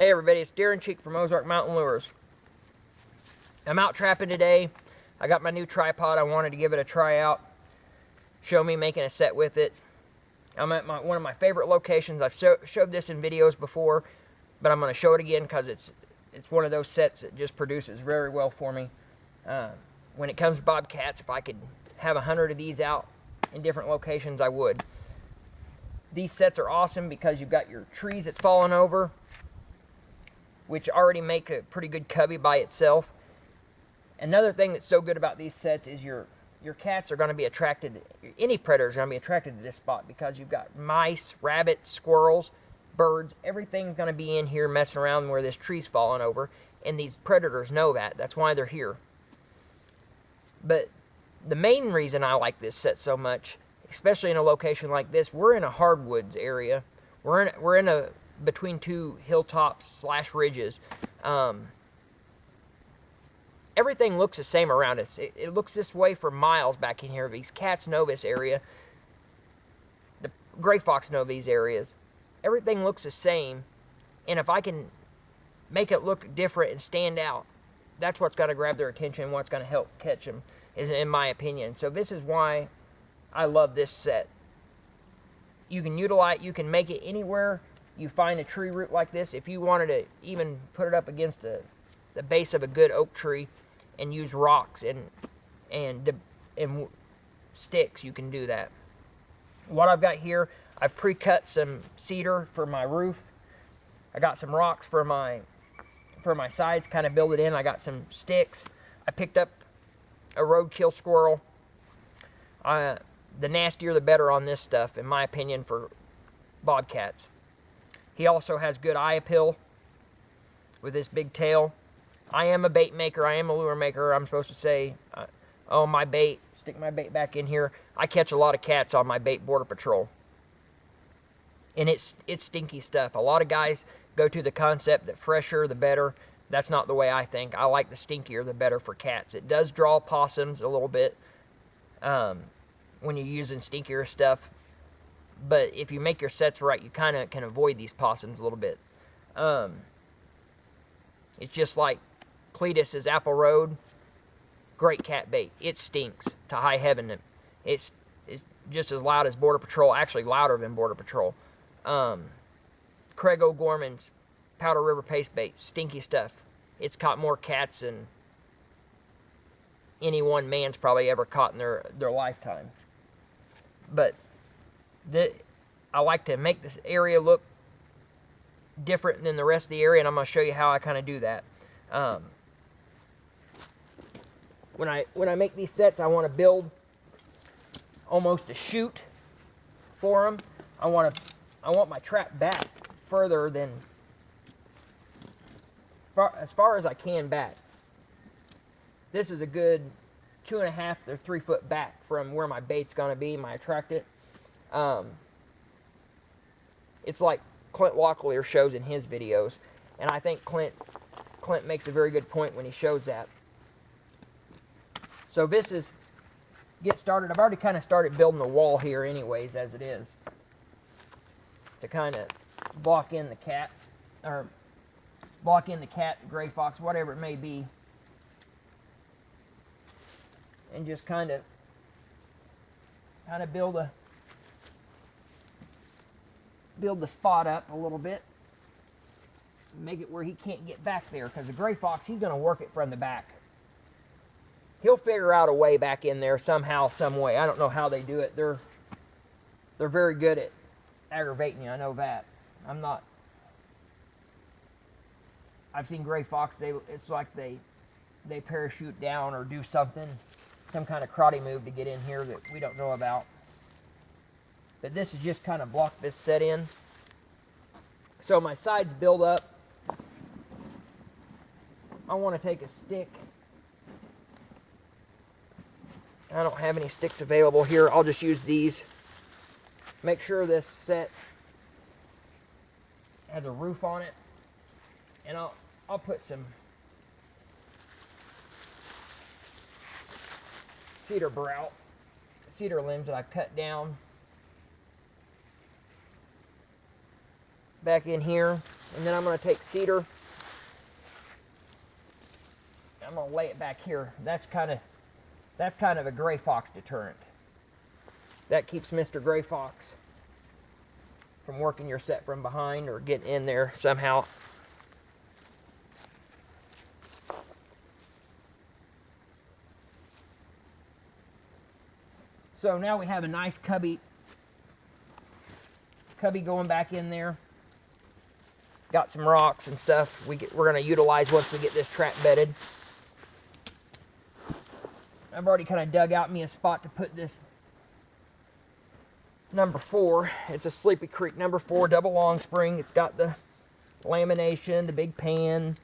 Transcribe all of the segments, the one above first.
Hey everybody, it's Darren Cheek from Ozark Mountain Lures. I'm out trapping today. I got my new tripod. I wanted to give it a try out. Show me making a set with it. I'm at one of my favorite locations. I've showed this in videos before, but I'm going to show it again because it's one of those sets that just produces very well for me. When it comes to bobcats, if I could have 100 of these out in different locations, I would. These sets are awesome because you've got your trees that's fallen over, which already make a pretty good cubby by itself. Another thing that's so good about these sets is your cats are going to be attracted, any predators are going to be attracted to this spot because you've got mice, rabbits, squirrels, birds, everything's going to be in here messing around where this tree's falling over, and these predators know that. That's why they're here. But the main reason I like this set so much, especially in a location like this, we're in a hardwoods area. We're in a between two hilltops / ridges. Everything looks the same around us. It looks this way for miles back in here. These cats know this area. The gray fox know these areas. Everything looks the same, and if I can make it look different and stand out, that's what's going to grab their attention, what's going to help catch them, is in my opinion. So this is why I love this set. You can utilize, you can make it anywhere you find a tree root like this. If you wanted to even put it up against the base of a good oak tree and use rocks and sticks, you can do that. What I've got here, I've pre-cut some cedar for my roof. I got some rocks for my sides, kind of build it in. I got some sticks. I picked up a roadkill squirrel. The nastier the better on this stuff, in my opinion, for bobcats. He also has good eye appeal with this big tail. I am a bait maker. I am a lure maker. I'm supposed to say, oh, my bait, stick my bait back in here. I catch a lot of cats on my bait border patrol. And it's stinky stuff. A lot of guys go to the concept that fresher the better. That's not the way I think. I like the stinkier the better for cats. It does draw possums a little bit when you're using stinkier stuff. But if you make your sets right, you kind of can avoid these possums a little bit. It's just like Cletus's Apple Road. Great cat bait. It stinks to high heaven. It's just as loud as Border Patrol. Actually louder than Border Patrol. Craig O'Gorman's Powder River Paste Bait. Stinky stuff. It's caught more cats than any one man's probably ever caught in their lifetime. But I like to make this area look different than the rest of the area, and I'm going to show you how I kind of do that. When I make these sets, I want to build almost a chute for them. I want my trap back further than as far as I can back. This is a good 2.5 to 3 foot back from where my bait's going to be, my attractant. It's like Clint Locklear shows in his videos, and I think Clint makes a very good point when he shows that. So this is get started. I've already kind of started building the wall here anyways, as it is, to kind of block in the cat, or block in the cat, gray fox, whatever it may be, and just kind of build the spot up a little bit, make it where he can't get back there, because the gray fox, he's going to work it from the back. He'll figure out a way back in there somehow, some way. I don't know how they do it. They're very good at aggravating you. I know that. I've seen gray fox. It's like they parachute down or do something, some kind of karate move to get in here that we don't know about. But this is just kind of block this set in. So my sides build up. I want to take a stick. I don't have any sticks available here. I'll just use these. Make sure this set has a roof on it. And I'll put some cedar limbs that I've cut down back in here. And then I'm going to take cedar. I'm going to lay it back here. That's kind of a gray fox deterrent. That keeps Mr. Gray Fox from working your set from behind or getting in there somehow. So now we have a nice cubby going back in there. Got some rocks and stuff we're going to utilize once we get this trap bedded. I've already kind of dug out me a spot to put this number 4. It's a Sleepy Creek number 4 double long spring. It's got the lamination, the big pan.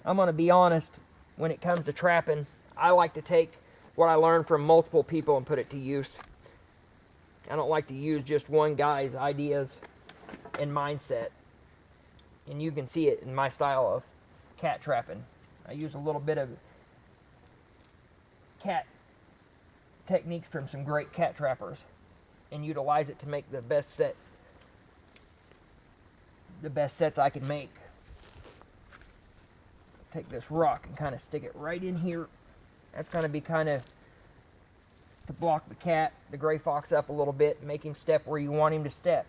I'm going to be honest, when it comes to trapping, I like to take what I learned from multiple people and put it to use. I don't like to use just one guy's ideas and mindset. And you can see it in my style of cat trapping. I use a little bit of cat techniques from some great cat trappers and utilize it to make the best sets I can make. Take this rock and kind of stick it right in here. That's going to be kind of to block the gray fox up a little bit, make him step where you want him to step.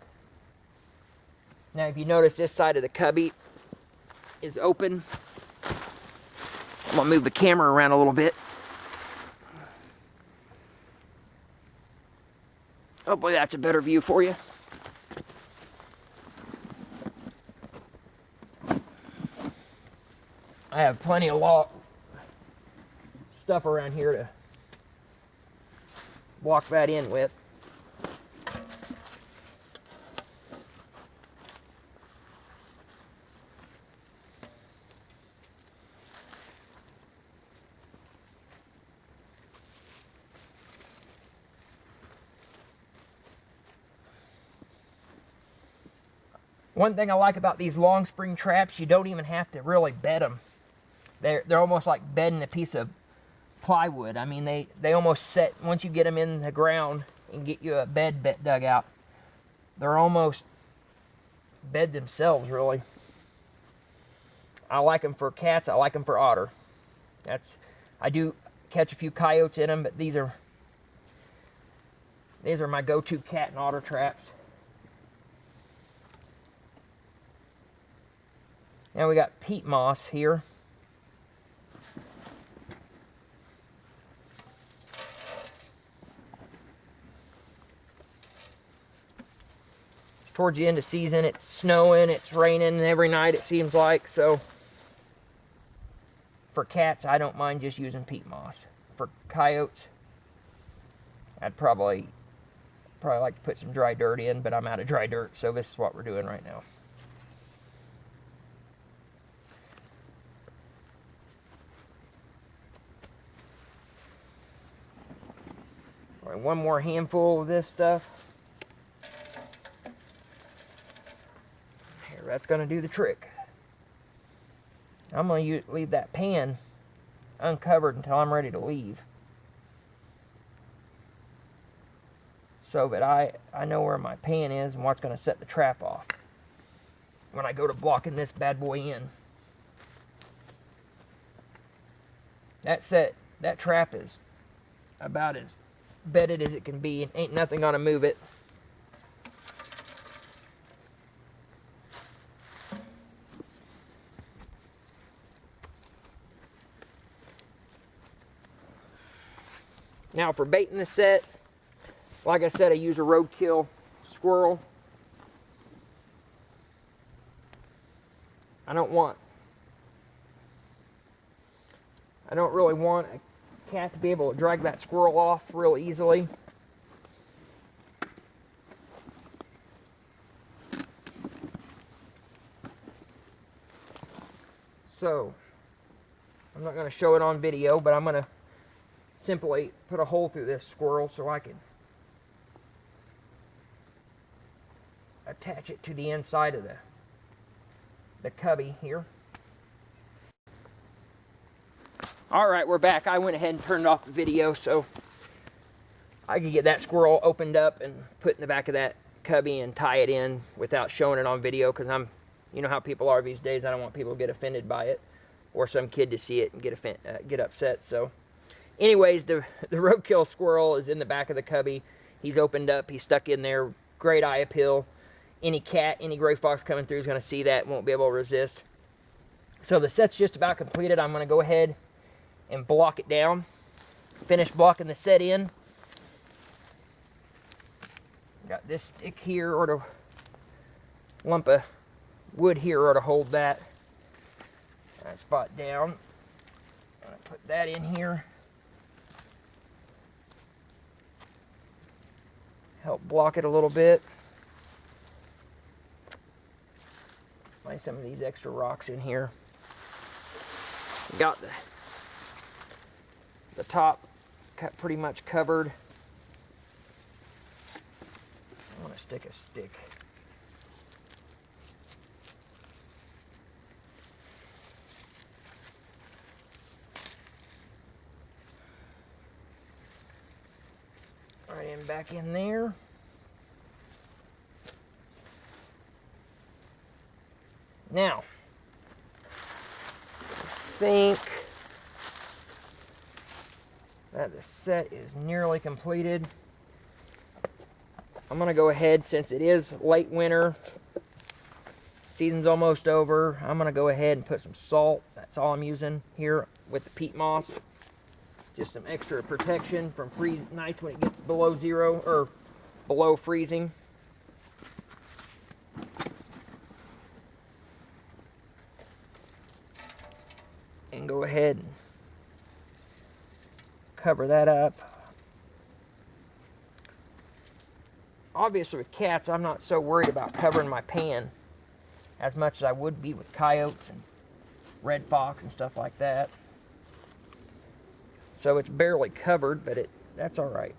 Now if you notice, this side of the cubby is open. I'm going to move the camera around a little bit. Hopefully that's a better view for you. I have plenty of stuff around here to block that in with. One thing I like about these long spring traps, you don't even have to really bed them. They're almost like bedding a piece of plywood. I mean, they almost set, once you get them in the ground and get you a bed dug out, they're almost bed themselves, really. I like them for cats. I like them for otter. I do catch a few coyotes in them, but these are my go-to cat and otter traps. Now we got peat moss here. It's towards the end of season. It's snowing, it's raining every night it seems like. So for cats, I don't mind just using peat moss. For coyotes, I'd probably like to put some dry dirt in, but I'm out of dry dirt, so this is what we're doing right now. All right, one more handful of this stuff. Here, that's going to do the trick. I'm going to leave that pan uncovered until I'm ready to leave, so that I know where my pan is and what's going to set the trap off when I go to blocking this bad boy in. That trap is about as bedded as it can be, and ain't nothing going to move it. Now for baiting the set, like I said, I use a roadkill squirrel. I don't really want a cat to be able to drag that squirrel off real easily. So, I'm not going to show it on video, but I'm going to simply put a hole through this squirrel so I can attach it to the inside of the cubby here. Alright, we're back. I went ahead and turned off the video, so I could get that squirrel opened up and put in the back of that cubby and tie it in without showing it on video, because you know how people are these days. I don't want people to get offended by it, or some kid to see it and get upset. So anyways, the roadkill squirrel is in the back of the cubby. He's opened up, he's stuck in there, great eye appeal. Any cat, any gray fox coming through is going to see that, won't be able to resist. So the set's just about completed. I'm going to go ahead and block it down. Finish blocking the set in. Got this stick here, or the lump of wood here, or to hold that. That spot down. I'm going to put that in here. Help block it a little bit. Find some of these extra rocks in here. Got the top pretty much covered. I want to stick a stick. Right in, back in there. Now, I think that the set is nearly completed. I'm going to go ahead, since it is late winter, season's almost over, I'm going to go ahead and put some salt. That's all I'm using here with the peat moss. Just some extra protection from nights when it gets below zero, or below freezing. And go ahead and cover that up. Obviously with cats, I'm not so worried about covering my pan as much as I would be with coyotes and red fox and stuff like that. So it's barely covered, but that's all right.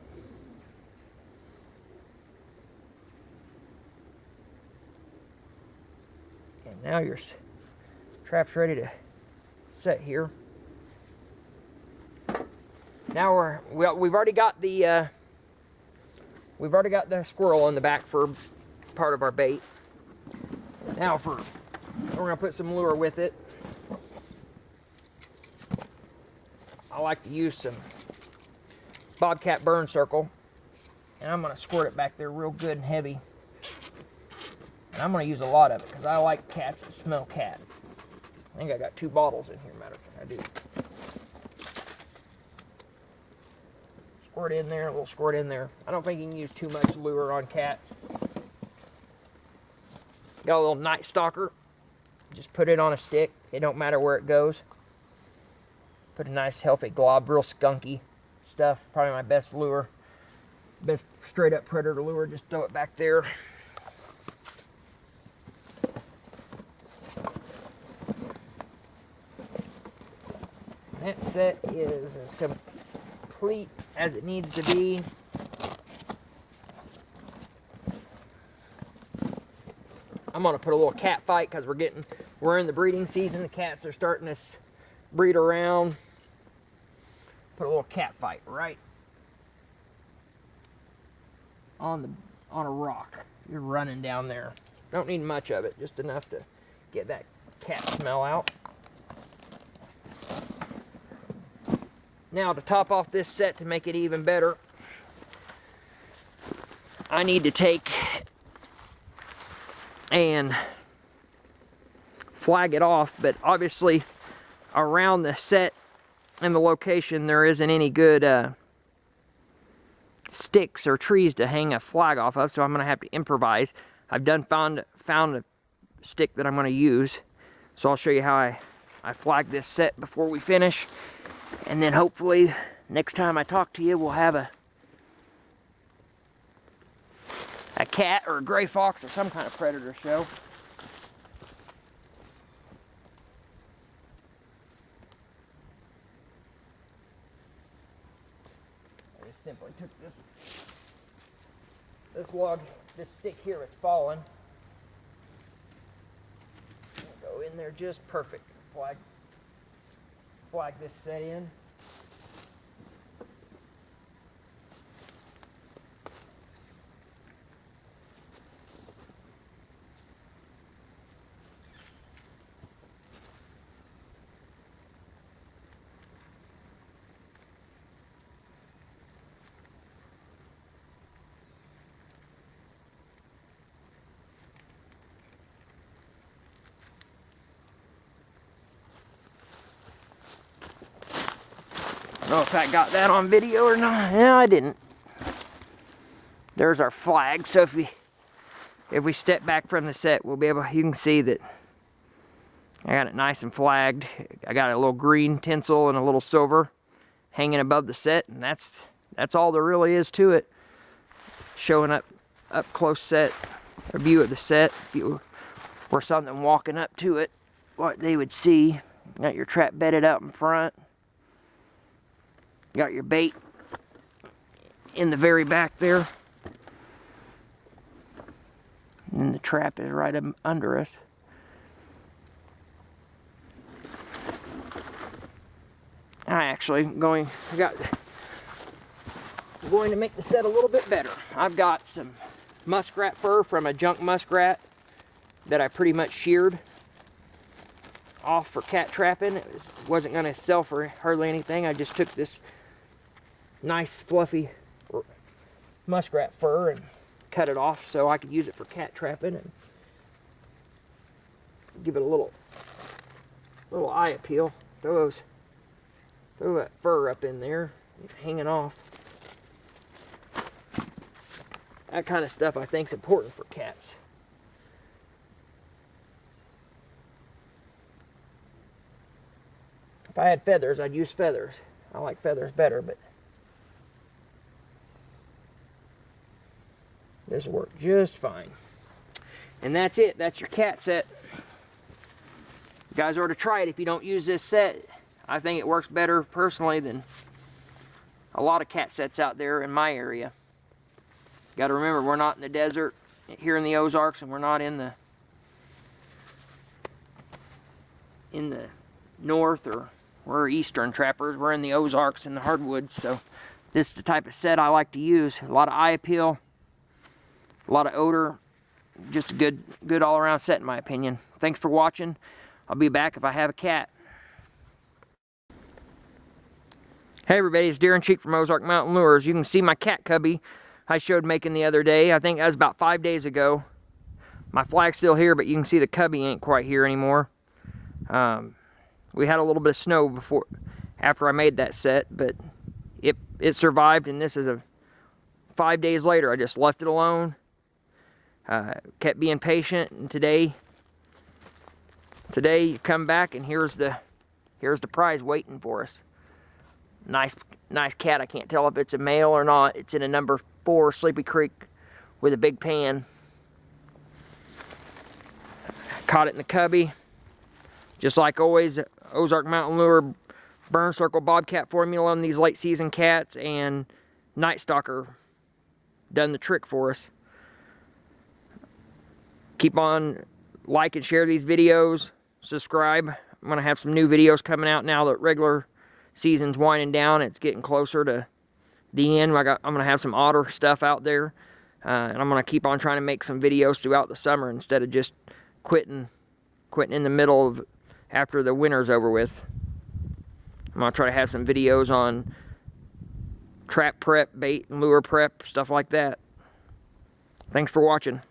And now your trap's ready to set here. Now we've already got the squirrel in the back for part of our bait. Now we're gonna put some lure with it. I like to use some Bobcat burn circle, and I'm gonna squirt it back there real good and heavy. And I'm gonna use a lot of it because I like cats that smell cat. I think I got 2 bottles in here, matter of fact, I do. Squirt in there, a little squirt in there. I don't think you can use too much lure on cats. Got a little night stalker. Just put it on a stick. It don't matter where it goes. Put a nice healthy glob, real skunky stuff. Probably my best lure. Best straight up predator lure. Just throw it back there. That set is as complete as it needs to be. I'm gonna put a little cat fight because we're in the breeding season. The cats are starting to breed around. Put a little cat fight right on a rock. You're running down there. Don't need much of it, just enough to get that cat smell out. Now, to top off this set, to make it even better, I need to take and flag it off, but obviously around the set and the location there isn't any good sticks or trees to hang a flag off of, so I'm going to have to improvise. I've found a stick that I'm going to use, so I'll show you how I flag this set before we finish. And then hopefully next time I talk to you, we'll have a cat or a gray fox or some kind of predator show. I just simply took this log, this stick here, it's fallen. Go in there just perfect. Flag this set in. don't know if I got that on video or not. No, I didn't. There's our flag. So if we step back from the set, we'll be able, you can see that I got it nice and flagged. I got a little green tinsel and a little silver hanging above the set, and that's all there really is to it. Showing up close set, a view of the set. If you were something walking up to it, what they would see. Got your trap bedded out in front. Got your bait in the very back there. And the trap is right under us. I'm going to make the set a little bit better. I've got some muskrat fur from a junk muskrat that I pretty much sheared off for cat trapping. It wasn't going to sell for hardly anything. I just took this nice fluffy muskrat fur and cut it off so I could use it for cat trapping and give it a little eye appeal. Throw that fur up in there, hanging off. That kind of stuff I think is important for cats. If I had feathers, I'd use feathers. I like feathers better, but this will work just fine. And that's it. That's your cat set. You guys ought to try it if you don't use this set. I think it works better personally than a lot of cat sets out there in my area. Got to remember, we're not in the desert here in the Ozarks, and we're not in the north, or we're eastern trappers. We're in the Ozarks and the hardwoods, so this is the type of set I like to use. A lot of eye appeal, a lot of odor, just a good all-around set in my opinion. Thanks for watching. I'll be back if I have a cat. Hey everybody, it's Darren Cheek from Ozark Mountain Lures. You can see my cat cubby I showed making the other day. I think that was about 5 days ago. My flag's still here, but you can see the cubby ain't quite here anymore. We had a little bit of snow after I made that set, but it survived, and this is 5 days later. I just left it alone. Kept being patient, and today you come back and here's the prize waiting for us. Nice cat. I can't tell if it's a male or not. It's in a number 4 Sleepy Creek with a big pan. Caught it in the cubby. Just like always, Ozark Mountain Lure Burn Circle Bobcat formula on these late season cats, and Night Stalker done the trick for us. Keep on like and share these videos. Subscribe. I'm going to have some new videos coming out now that regular season's winding down. It's getting closer to the end. I'm going to have some otter stuff out there. And I'm going to keep on trying to make some videos throughout the summer instead of just quitting in the middle of after the winter's over with. I'm going to try to have some videos on trap prep, bait and lure prep, stuff like that. Thanks for watching.